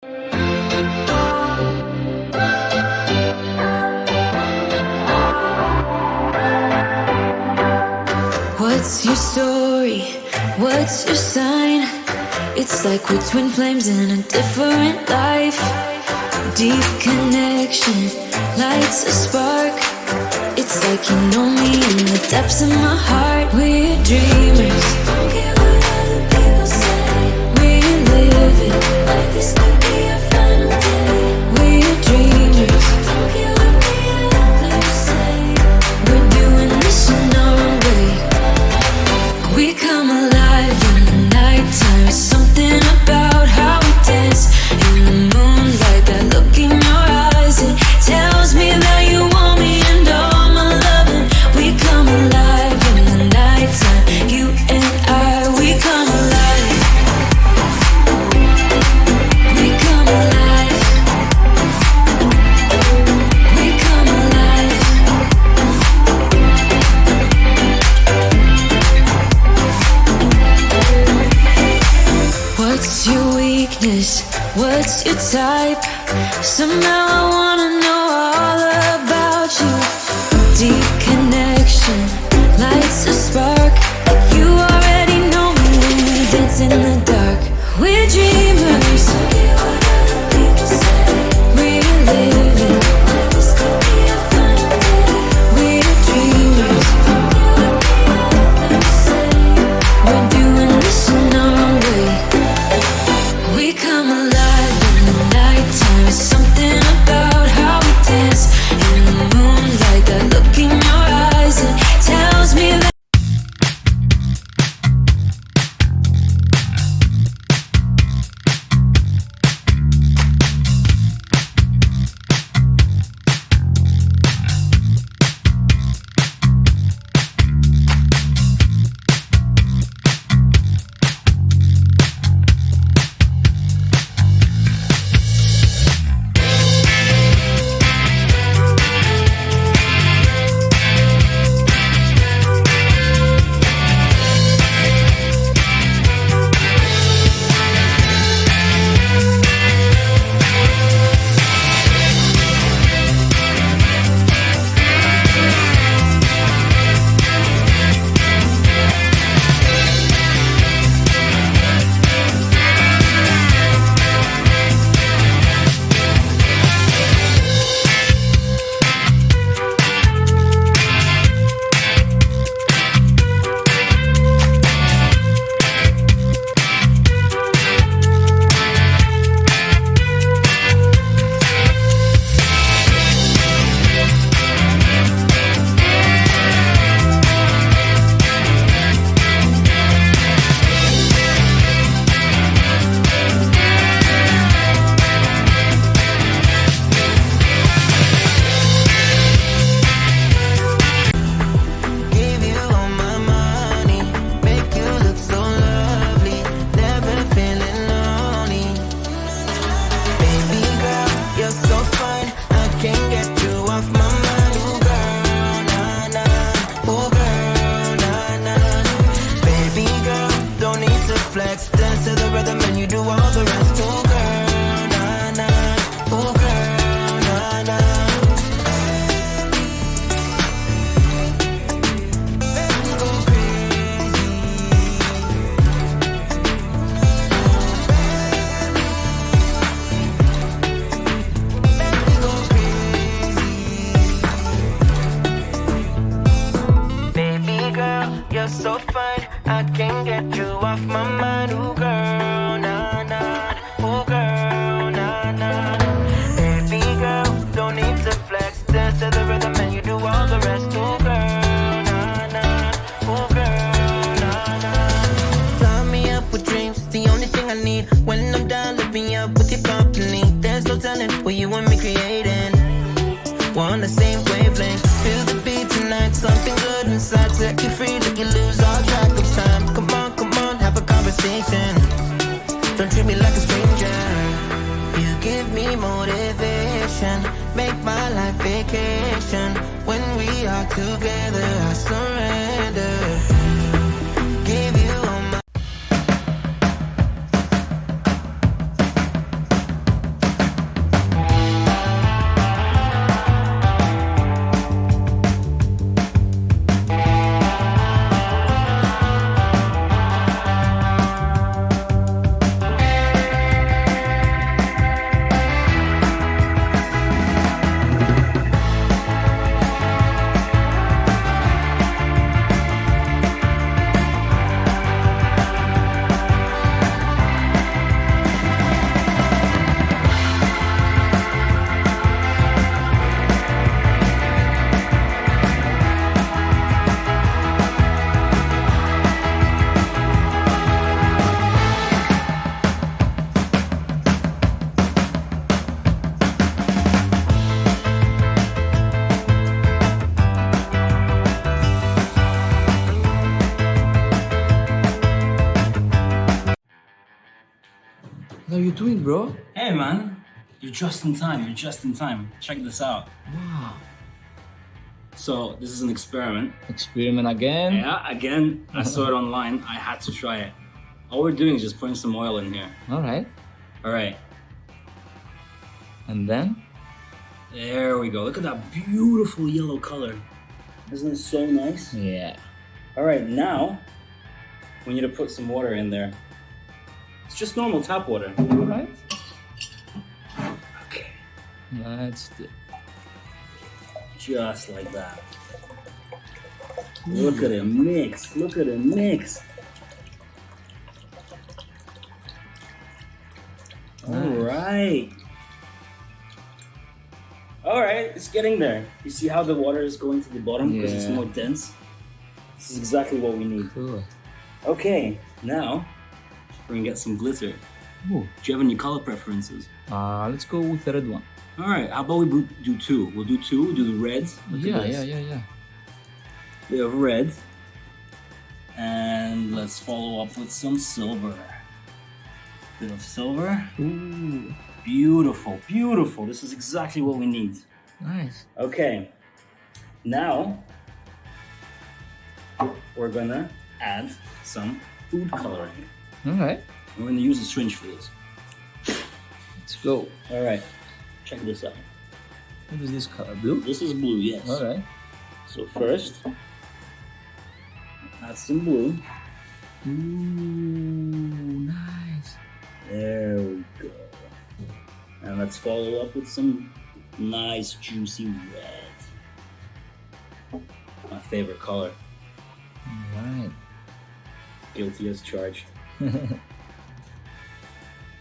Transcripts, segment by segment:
What's your story? What's your sign? It's like we're twin flames in a different life. Deep connection lights a spark. It's like you know me in the depths of my heart. We're dreamers, don't care what other people say. We're living like this could be our final day. We're dreamers, don't care what the others say. We're doing this in our own way. We come alive in the nighttime. There's something about how we dance in the moonlight. That look in your eyes, it tells me that you want me and all my loving. We come alive in the nighttime. You and I, we come alive. We come alive. We come alive. What's your weakness? What's your type? Somehow I wanna know all about you. Deep connection lights a spark. You already know me when we dance in the dark. We're dreamers. We're living like this could be a final day. We're dreamers. We're doing this in our own way. We come alive in the nighttime. There's something about how we dance in the moonlight. That look in your eyes, it tells me that so fine, I can't get you off my mind. Ooh girl, nah nah. Ooh girl, nah nah. Baby girl, don't need to flex. Dance to the rhythm and you do all the rest. Ooh girl, nah nah. Ooh girl, nah nah. Fly me up with dreams, the only thing I need. When I'm done, lift me up with your company. There's no telling what you want me creating. We're on the same wavelength. Feel the beat tonight, something good inside. Set you free, like you lose all track of time. Come on, have a conversation. Don't treat me like a stranger. You give me motivation, make my life vacation. When we are together, I surrender. Give you all my you doing, bro? Hey man, you're just in time. You're just in time. Check this out. Wow. So this is an experiment. Experiment again? Yeah, again, I saw it online. I had to try it. All we're doing is just putting some oil in here. All right. All right. And then? There we go. Look at that beautiful yellow color. Isn't it so nice? Yeah. All right, now we need to put some water in there. It's just normal tap water. All right. Okay. Let's do. Just like that. Look at it mix. Look at it mix. All right. All right, it's getting there. You see how the water is going to the bottom because it's Yeah. more dense? This is exactly what we need. Cool. Okay, now we're gonna get some glitter. Ooh. Do you have any color preferences? Let's go with the red one. All right, how about we do two? We'll do two, do the reds. Look at this. Yeah. We have red. And let's follow up with some silver. Bit of silver. Ooh. Beautiful, beautiful. This is exactly what we need. Nice. Okay, now we're gonna add some food coloring. All right. We're gonna use a syringe for this. Let's go. All right, check this out. What is this color? Blue? This is blue, yes. All right. So first, add some blue. Ooh, nice. There we go. And let's follow up with some nice juicy red. My favorite color. All right. Guilty as charged.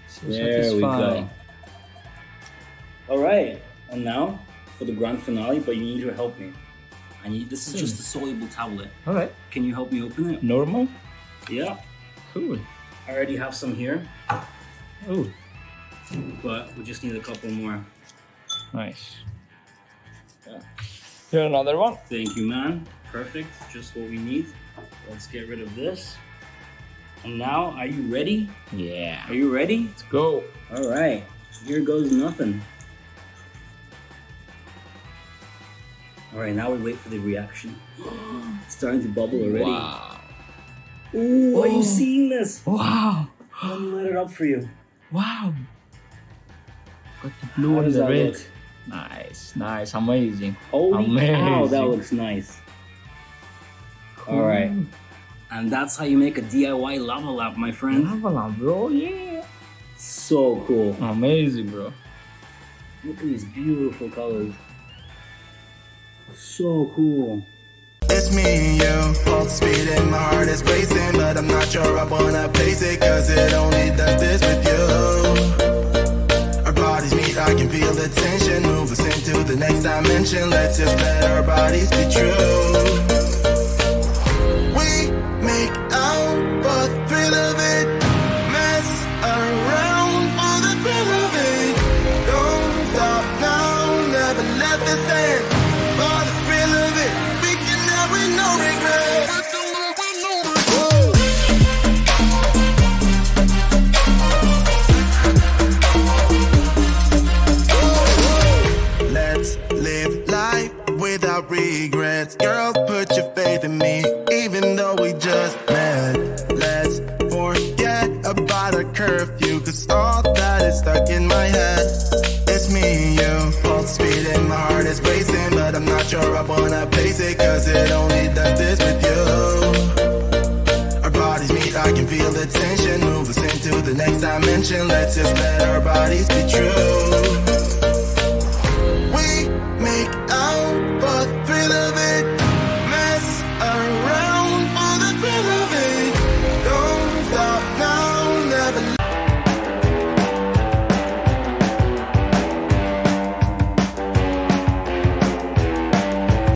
So There we go. satisfying. All right, and now for the grand finale, but you need to help me. This is just a soluble tablet. All right. Can you help me open it? Normal? Yeah. Cool. I already have some here, Oh, but we just need a couple more. nice. Yeah. Here another one. Thank you, man. Perfect, just what we need. Let's get rid of this. And now, are you ready? Yeah. Are you ready? Let's go. All right, here goes nothing. All right, now we wait for the reaction. It's starting to bubble already. Wow. Ooh, are you seeing this? Wow. Let me light it up for you. Wow. Got the blue How and does the that red. look? Nice. Amazing. Holy cow, that Amazing. looks nice. All right, and that's how you make a DIY lava lamp, my friend. Lava lamp, bro. Yeah. So cool. Amazing, bro. Look at these beautiful colors. So cool. It's me and you, pulse speed and my heart is racing, but I'm not sure I wanna pace it, cause it only does this with you. Our bodies meet, I can feel the tension, move us into the next dimension, let's just let our bodies be true. We make out for the thrill of it, mess around for the thrill of it. Don't stop now, never let this end, for the thrill of it. We can have with no regret. Let's live life without regrets. Girl, put your faith in me, even though we just met. Let's forget about a curfew, cause all that is stuck in my head. It's me and you, pulse speed and my heart is racing, but I'm not sure I wanna pace it, cause it only does this with you. Our bodies meet, I can feel the tension, move us into the next dimension, let's just let our bodies be true.